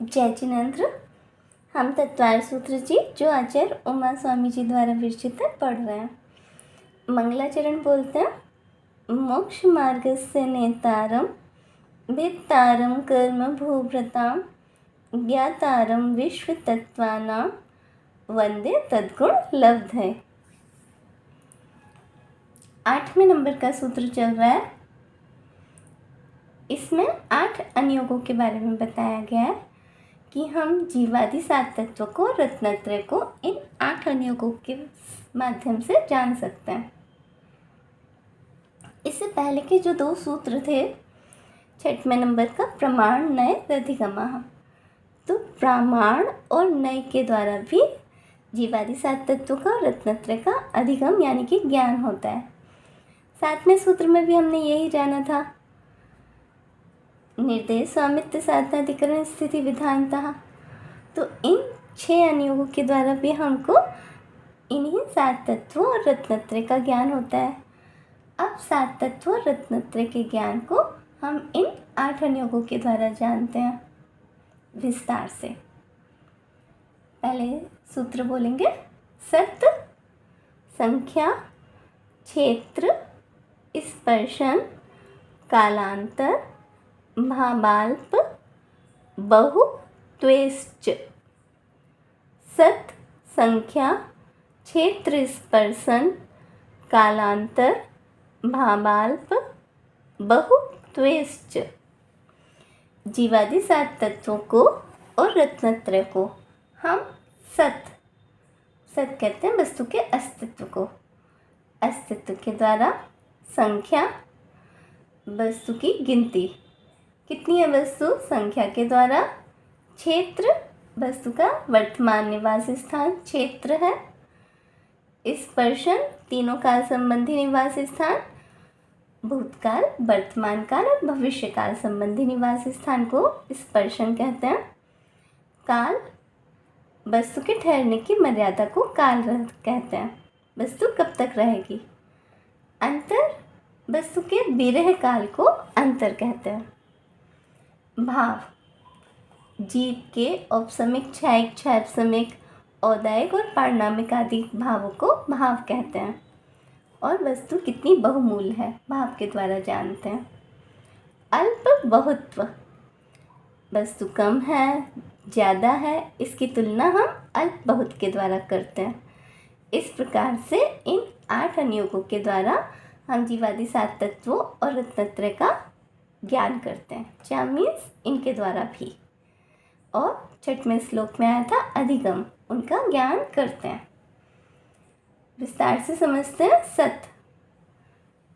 जय जिनेंद्र। हम तत्वार सूत्र जी जो आचार्य उमा स्वामी जी द्वारा विरचित है पढ़ रहे हैं। मंगलाचरण बोलते हैं, मोक्ष मार्ग से नेतारम भित्तारम कर्म भूभृताम ज्ञातारम विश्व तत्वानाम वंदे तद्गुण लब्धे। 8वें नंबर का सूत्र चल रहा है। इसमें 8 अनुयोगों के बारे में बताया गया है कि हम जीवादि 7 तत्व को, रत्नत्रय को इन 8 अनुयोगों के माध्यम से जान सकते हैं। इससे पहले के जो 2 सूत्र थे, 6वें नंबर का प्रमाण, नय, रधिगमः, तो प्रमाण और नय के द्वारा भी जीवादि 7 तत्वों का, रत्नत्रय का अधिगम यानी कि ज्ञान होता है। 7वें सूत्र में भी हमने यही जाना था, निर्देय स्वामित्व साधनाधिकरण स्थिति विधानतः। तो इन 6 अनुयोगों के द्वारा भी हमको इन्हीं 7 तत्वों और रत्नत्रय का ज्ञान होता है। अब 7 तत्वों और रत्नत्रय के ज्ञान को हम इन 8 अनुयोगों के द्वारा जानते हैं विस्तार से। पहले सूत्र बोलेंगे, सत्य, संख्या, क्षेत्र, स्पर्शन, कालांतर, भावाल्प, बहु, त्वेश्च। सत, संख्या, क्षेत्र, स्पर्शन, कालांतर, भावाल्प, बहु, त्वेश्च। जीवादि 7 तत्वों को और रत्नत्रय को हम सत कहते हैं, वस्तु के अस्तित्व को। अस्तित्व के द्वारा संख्या, वस्तु की गिनती, कितनी है वस्तु, संख्या के द्वारा। क्षेत्र, वस्तु का वर्तमान निवास स्थान क्षेत्र है। स्पर्शन, तीनों काल संबंधी निवास स्थान, भूतकाल, वर्तमान काल और भविष्य काल संबंधी निवास स्थान को स्पर्शन कहते हैं। काल, वस्तु के ठहरने की मर्यादा को काल कहते हैं, वस्तु कब तक रहेगी। अंतर, वस्तु के विरह काल को अंतर कहते हैं। भाव, जीव के औपसमिक, छायिक, छायापसमिक, औदायिक और पारणामिक आदि भावों को भाव कहते हैं। और वस्तु कितनी बहुमूल है, भाव के द्वारा जानते हैं। अल्प बहुत्व, वस्तु कम है, ज़्यादा है, इसकी तुलना हम अल्प बहुत के द्वारा करते हैं। इस प्रकार से इन 8 अनुयोगों के द्वारा हम जीवादि 7 तत्वों और रत्नत्रय का ज्ञान करते हैं। क्या मीन्स इनके द्वारा भी। और 6वें श्लोक में आया था अधिगम, उनका ज्ञान करते हैं। विस्तार से समझते हैं। सत,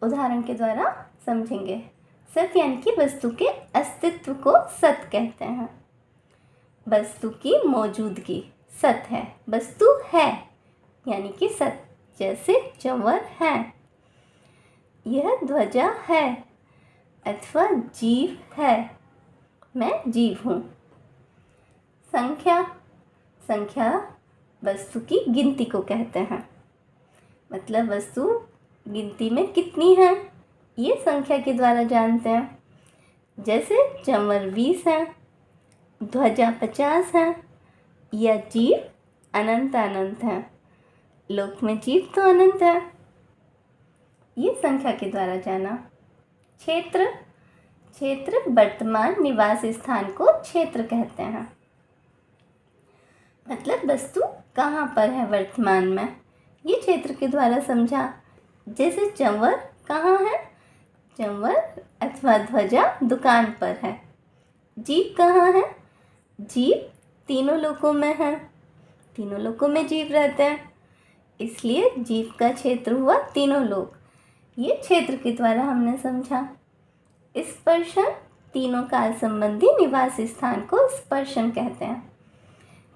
उदाहरण के द्वारा समझेंगे। सत यानी कि वस्तु के अस्तित्व को सत कहते हैं। वस्तु की मौजूदगी सत है, वस्तु है यानी कि सत। जैसे चंवर है, यह ध्वजा है, अथवा जीव है, मैं जीव हूँ। संख्या, संख्या वस्तु की गिनती को कहते हैं, मतलब वस्तु गिनती में कितनी है ये संख्या के द्वारा जानते हैं। जैसे चंवर 20 है, ध्वजा 50 है, या जीव अनंत अनंत है, लोक में जीव तो अनंत है, ये संख्या के द्वारा जाना। क्षेत्र, क्षेत्र वर्तमान निवास स्थान को क्षेत्र कहते हैं, मतलब वस्तु कहाँ पर है वर्तमान में, ये क्षेत्र के द्वारा समझा। जैसे चंवर कहाँ है, चंवर अथवा ध्वजा दुकान पर है। जीव कहाँ है, जीव तीनों लोकों में है, तीनों लोकों में जीव रहते हैं, इसलिए जीव का क्षेत्र हुआ तीनों लोक। ये क्षेत्र के द्वारा हमने समझा। स्पर्शन, तीनों काल संबंधी निवास स्थान को स्पर्शन कहते हैं।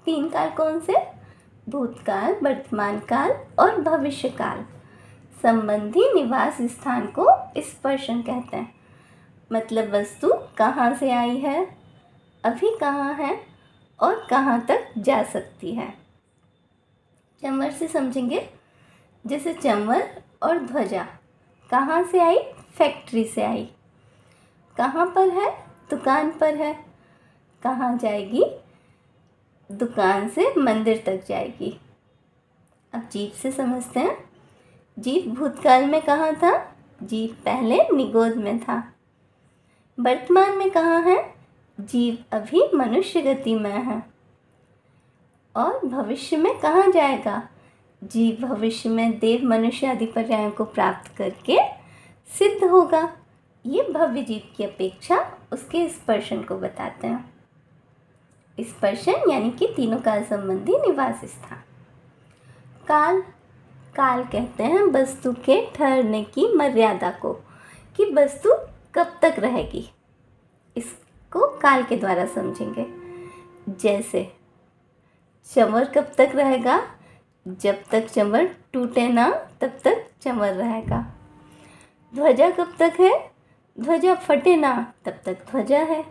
3 काल कौन से, भूतकाल, वर्तमान काल और भविष्य काल संबंधी निवास स्थान को स्पर्शन कहते हैं, मतलब वस्तु कहाँ से आई है, अभी कहाँ है और कहाँ तक जा सकती है। चंवर से समझेंगे। जैसे चंवर और ध्वजा कहाँ से आई, फैक्ट्री से आई, कहाँ पर है, दुकान पर है, कहाँ जाएगी, दुकान से मंदिर तक जाएगी। अब जीभ से समझते हैं। जीभ भूतकाल में कहाँ था? जीभ पहले निगोद में था। वर्तमान में कहाँ है? जीभ अभी मनुष्य गति में है। और भविष्य में कहाँ जाएगा? जीव भविष्य में देव मनुष्य आदि पर्यायों को प्राप्त करके सिद्ध होगा। ये भव्य जीव की अपेक्षा उसके स्पर्शन को बताते हैं। स्पर्शन यानी कि तीनों काल संबंधी निवास स्थान। काल कहते हैं वस्तु के ठहरने की मर्यादा को, कि वस्तु कब तक रहेगी, इसको काल के द्वारा समझेंगे। जैसे चंवर कब तक रहेगा? जब तक चंवर टूटे ना तब तक चंवर रहेगा। ध्वजा कब तक है? ध्वजा फटे ना तब तक ध्वजा है।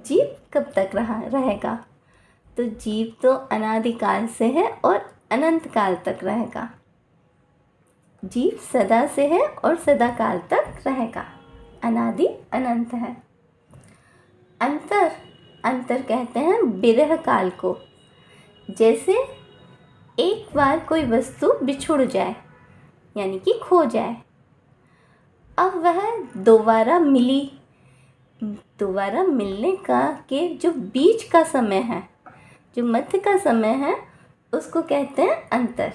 जीव कब तक रहेगा? तो जीव तो अनादिकाल से है और अनंत काल तक रहेगा। जीव सदा से है और सदा काल तक रहेगा। अनादि अनंत है। अंतर कहते हैं विरह काल को। जैसे एक बार कोई वस्तु बिछुड़ जाए यानी कि खो जाए, अब वह दोबारा मिलने का के जो बीच का समय है, जो मध्य का समय है, उसको कहते हैं अंतर।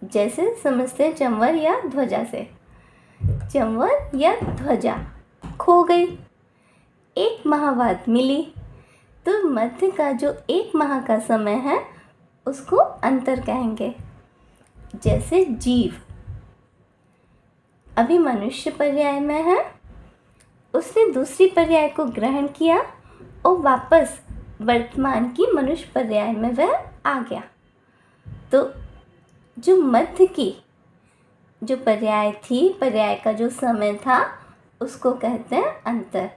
जैसे समझते हैं चंवर या ध्वजा से। चंवर या ध्वजा खो गई, एक माह बाद मिली, तो मध्य का जो एक माह का समय है उसको अंतर कहेंगे। जैसे जीव अभी मनुष्य पर्याय में है, उसने दूसरी पर्याय को ग्रहण किया और वापस वर्तमान की मनुष्य पर्याय में वह आ गया। तो जो मध्य की जो पर्याय थी, पर्याय का जो समय था, उसको कहते हैं अंतर।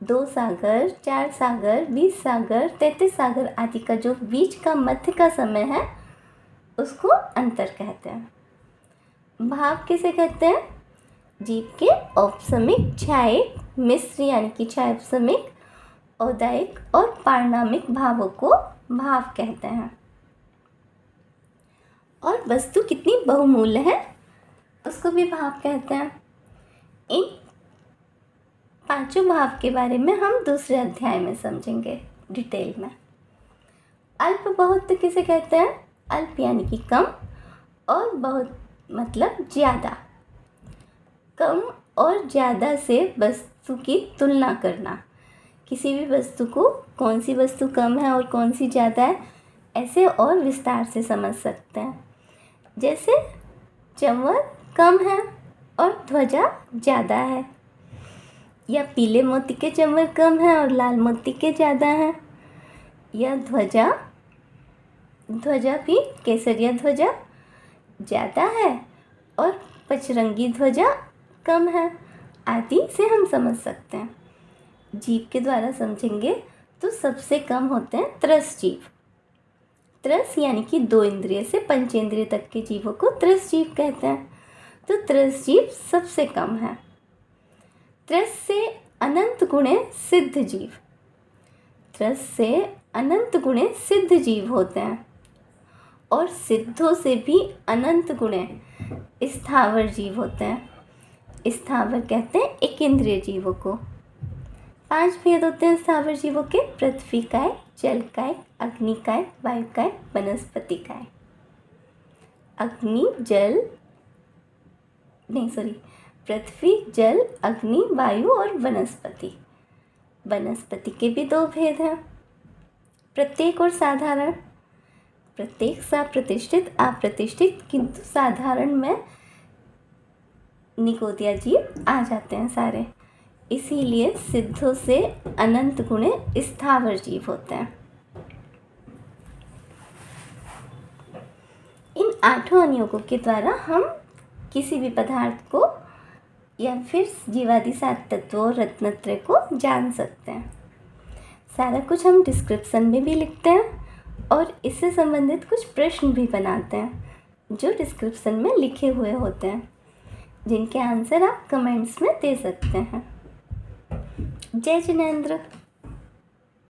2 सागर, 4 सागर, 20 सागर, 33 सागर आदि का जो बीच का मध्य का समय है उसको अंतर कहते हैं। भाव किसे कहते हैं? जीव के औपसमिक, छायिक, मिश्र यानी कि छायोपसमिक, औदायिक और पारणामिक भावों को भाव कहते हैं। और वस्तु कितनी बहुमूल्य है उसको भी भाव कहते हैं। इन 5 भाव के बारे में हम दूसरे अध्याय में समझेंगे डिटेल में। अल्प बहुत किसे कहते हैं? अल्प यानी कि कम, और बहुत मतलब ज़्यादा। कम और ज़्यादा से वस्तु की तुलना करना। किसी भी वस्तु को कौन सी वस्तु कम है और कौन सी ज़्यादा है, ऐसे और विस्तार से समझ सकते हैं। जैसे चंवर कम है और ध्वजा ज़्यादा है, या पीले मोती के चंवर कम है और लाल मोती के ज़्यादा हैं, या ध्वजा भी केसरिया ध्वजा ज़्यादा है और पचरंगी ध्वजा कम है, आदि से हम समझ सकते हैं। जीव के द्वारा समझेंगे तो सबसे कम होते हैं त्रस जीव। त्रस यानी कि 2 इंद्रिय से पंचेंद्रिय तक के जीवों को त्रस जीव कहते हैं। तो त्रस जीव सबसे कम है। त्रस से अनंत गुणे सिद्ध जीव। त्रस से अनंत गुणे सिद्ध जीव होते हैं, और सिद्धों से भी अनंत गुणे स्थावर जीव होते हैं। स्थावर कहते हैं एक इंद्रिय जीवों को। 5 भेद होते हैं स्थावर जीवों के: पृथ्वी काय, जल काय, अग्नि काय, वायु काय, वनस्पति काय। पृथ्वी, जल, अग्नि, वायु और वनस्पति। वनस्पति के भी 2 भेद हैं, प्रत्येक और साधारण। प्रत्येक सा प्रतिष्ठित, अप्रतिष्ठित, किंतु साधारण में निगोदिया जीव आ जाते हैं सारे। इसीलिए सिद्धों से अनंत गुणे स्थावर जीव होते हैं। इन 8 अनियोगों के द्वारा हम किसी भी पदार्थ को या फिर जीवादि 7 तत्वों रत्नत्रय को जान सकते हैं। सारा कुछ हम डिस्क्रिप्शन में भी लिखते हैं और इससे संबंधित कुछ प्रश्न भी बनाते हैं जो डिस्क्रिप्शन में लिखे हुए होते हैं, जिनके आंसर आप कमेंट्स में दे सकते हैं। जय जिनेंद्र।